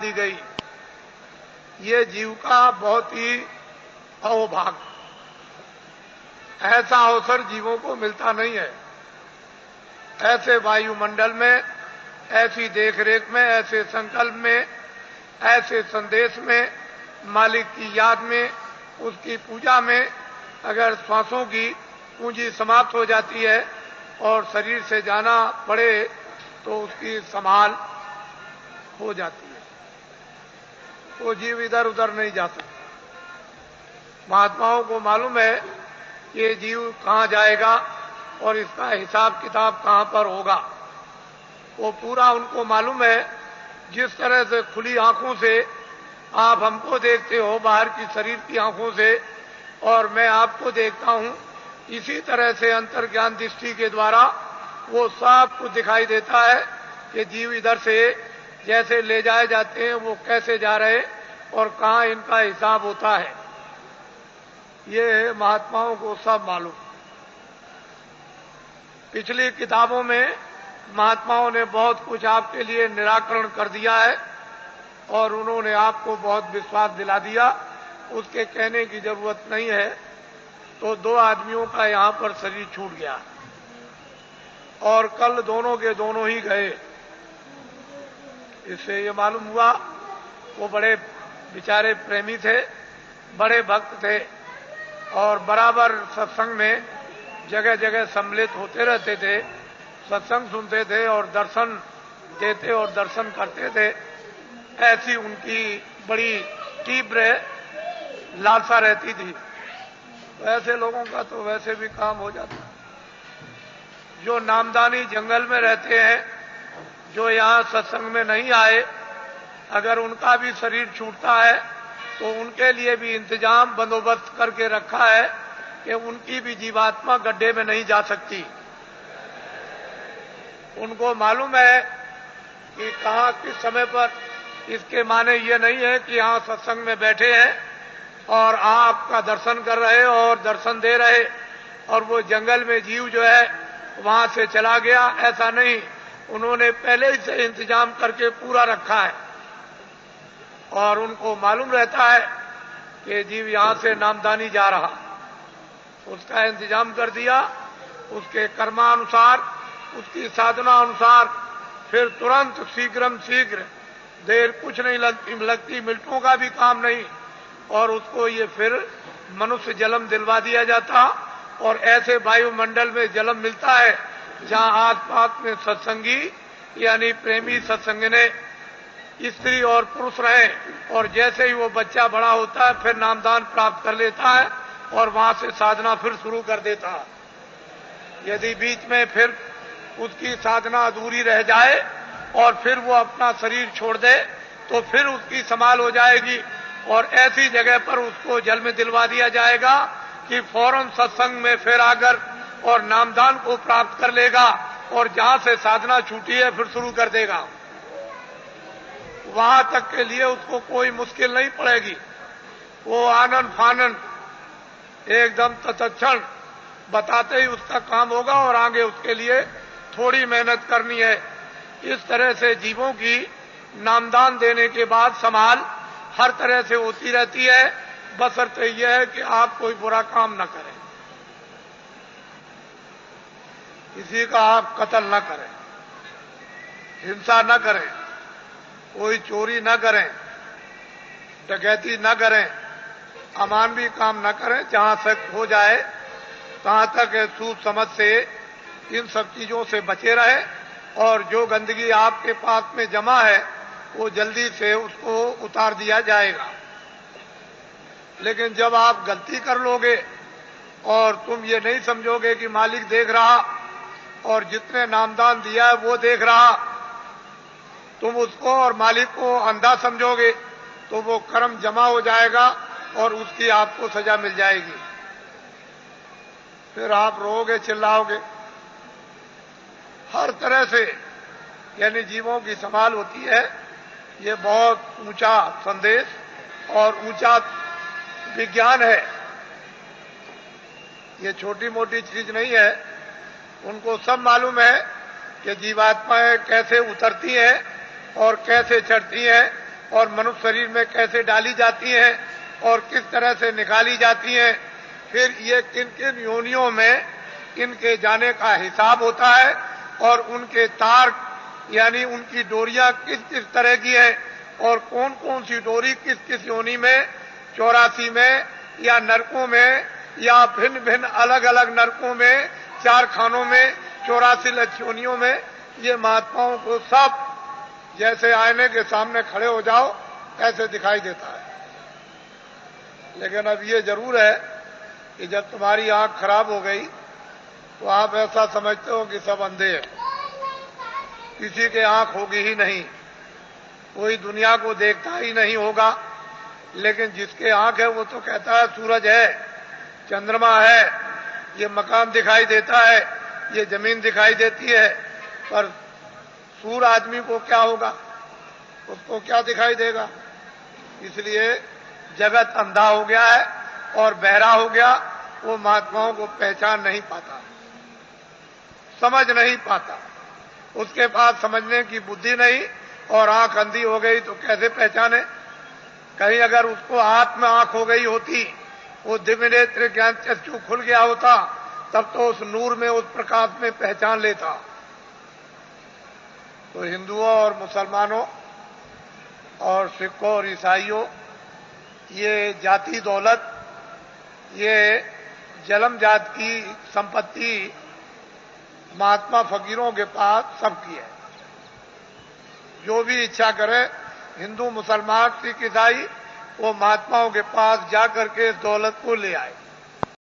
दी गई। ये जीव का बहुत ही अहोभाग्य, ऐसा अवसर जीवों को मिलता नहीं है। ऐसे वायुमंडल में, ऐसी देखरेख में, ऐसे संकल्प में, ऐसे संदेश में, मालिक की याद में, उसकी पूजा में अगर श्वासों की पूंजी समाप्त हो जाती है और शरीर से जाना पड़े तो उसकी संभाल हो जाती है। वो जीव इधर उधर नहीं जा सकता। महात्माओं को मालूम है ये जीव कहाँ जाएगा और इसका हिसाब किताब कहाँ पर होगा। वो पूरा उनको मालूम है। जिस तरह से खुली आंखों से आप हमको देखते हो बाहर की शरीर की आंखों से, और मैं आपको देखता हूं, इसी तरह से अंतर्ज्ञान दृष्टि के द्वारा वो सब कुछ दिखाई देता है कि जीव इधर से जैसे ले जाए जाते हैं वो कैसे जा रहे और कहाँ इनका हिसाब होता है। ये महात्माओं को सब मालूम। पिछली किताबों में महात्माओं ने बहुत कुछ आपके लिए निराकरण कर दिया है और उन्होंने आपको बहुत विश्वास दिला दिया। उसके कहने की जरूरत नहीं है। तो दो आदमियों का यहां पर शरीर छूट गया और कल दोनों के दोनों ही गए। इससे ये मालूम हुआ वो बड़े बेचारे प्रेमी थे, बड़े भक्त थे और बराबर सत्संग में जगह जगह सम्मिलित होते रहते थे, सत्संग सुनते थे और दर्शन देते और दर्शन करते थे। ऐसी उनकी बड़ी तीव्र लालसा रहती थी। तो ऐसे लोगों का तो वैसे भी काम हो जाता है। जो नामदानी जंगल में रहते हैं, जो यहाँ सत्संग में नहीं आए, अगर उनका भी शरीर छूटता है तो उनके लिए भी इंतजाम बंदोबस्त करके रखा है कि उनकी भी जीवात्मा गड्ढे में नहीं जा सकती। उनको मालूम है कि कहाँ किस समय पर। इसके माने ये नहीं है कि यहाँ सत्संग में बैठे हैं और आपका दर्शन कर रहे और दर्शन दे रहे और वो जंगल में जीव जो है वहां से चला गया, ऐसा नहीं। उन्होंने पहले ही से इंतजाम करके पूरा रखा है और उनको मालूम रहता है कि जीव यहां से नामदानी जा रहा, उसका इंतजाम कर दिया। उसके कर्मानुसार, उसकी साधना अनुसार फिर तुरंत शीघ्रम शीघ्र, देर कुछ नहीं लगती, मिनटों का भी काम नहीं, और उसको ये फिर मनुष्य जन्म दिलवा दिया जाता। और ऐसे वायुमंडल में जन्म मिलता है जहां आसपास में सत्संगी यानी प्रेमी सत्संगने स्त्री और पुरुष रहे, और जैसे ही वो बच्चा बड़ा होता है फिर नामदान प्राप्त कर लेता है और वहां से साधना फिर शुरू कर देता है। यदि बीच में फिर उसकी साधना अधूरी रह जाए और फिर वो अपना शरीर छोड़ दे तो फिर उसकी संभाल हो जाएगी और ऐसी जगह पर उसको जल में दिलवा दिया जाएगा कि फौरन सत्संग में फिर आकर और नामदान को प्राप्त कर लेगा और जहां से साधना छूटी है फिर शुरू कर देगा। वहां तक के लिए उसको कोई मुश्किल नहीं पड़ेगी। वो आनंद फानंद एकदम तत्क्षण बताते ही उसका काम होगा और आगे उसके लिए थोड़ी मेहनत करनी है। इस तरह से जीवों की नामदान देने के बाद संभाल हर तरह से होती रहती है, बशर्ते यह है कि आप कोई बुरा काम न करें, किसी का आप कत्ल न करें, हिंसा न करें, कोई चोरी न करें, डकैती न करें, अमानवीय काम न करें। जहां तक हो जाए तहां तक सूझ समझ से इन सब चीजों से बचे रहे और जो गंदगी आपके पास में जमा है वो जल्दी से उसको उतार दिया जाएगा। लेकिन जब आप गलती कर लोगे और तुम ये नहीं समझोगे कि मालिक देख रहा और जितने नामदान दिया है वो देख रहा, तुम उसको और मालिक को अंधा समझोगे तो वो कर्म जमा हो जाएगा और उसकी आपको सजा मिल जाएगी। फिर आप रोओगे, चिल्लाओगे। हर तरह से यानी जीवों की संभाल होती है। ये बहुत ऊंचा संदेश और ऊंचा विज्ञान है। ये छोटी मोटी चीज नहीं है। उनको सब मालूम है कि जीवात्माएं कैसे उतरती हैं और कैसे चढ़ती हैं और मनुष्य शरीर में कैसे डाली जाती हैं और किस तरह से निकाली जाती हैं, फिर ये किन किन योनियों में इनके जाने का हिसाब होता है और उनके तार यानी उनकी डोरियां किस किस तरह की है और कौन कौन सी डोरी किस किस योनि में, 84 में या नरकों में या भिन्न भिन्न अलग अलग नरकों में, 4 खानों में, 84 लक्ष्योनियों में, ये महात्माओं को सब जैसे आईने के सामने खड़े हो जाओ ऐसे दिखाई देता है। लेकिन अब ये जरूर है कि जब तुम्हारी आंख खराब हो गई तो आप ऐसा समझते हो कि सब अंधे हैं, किसी के आंख होगी ही नहीं, कोई दुनिया को देखता ही नहीं होगा। लेकिन जिसके आंख है वो तो कहता है सूरज है, चंद्रमा है, ये मकान दिखाई देता है, ये जमीन दिखाई देती है, पर सूर आदमी को क्या होगा, उसको क्या दिखाई देगा। इसलिए जगत अंधा हो गया है और बहरा हो गया, वो महात्माओं को पहचान नहीं पाता, समझ नहीं पाता, उसके पास समझने की बुद्धि नहीं और आंख अंधी हो गई तो कैसे पहचाने। कहीं अगर उसको हाथ में आंख हो गई होती, वो दिव्य नेत्र ज्ञान चक्षु खुल गया होता, तब तो उस नूर में उस प्रकाश में पहचान लेता। तो हिंदुओं और मुसलमानों और सिखों और ईसाइयों, ये जाति दौलत, ये जन्म जात की संपत्ति महात्मा फकीरों के पास सबकी है। जो भी इच्छा करे, हिंदू मुसलमान सिख ईसाई, वो महात्माओं के पास जाकर के इस दौलत को ले आए।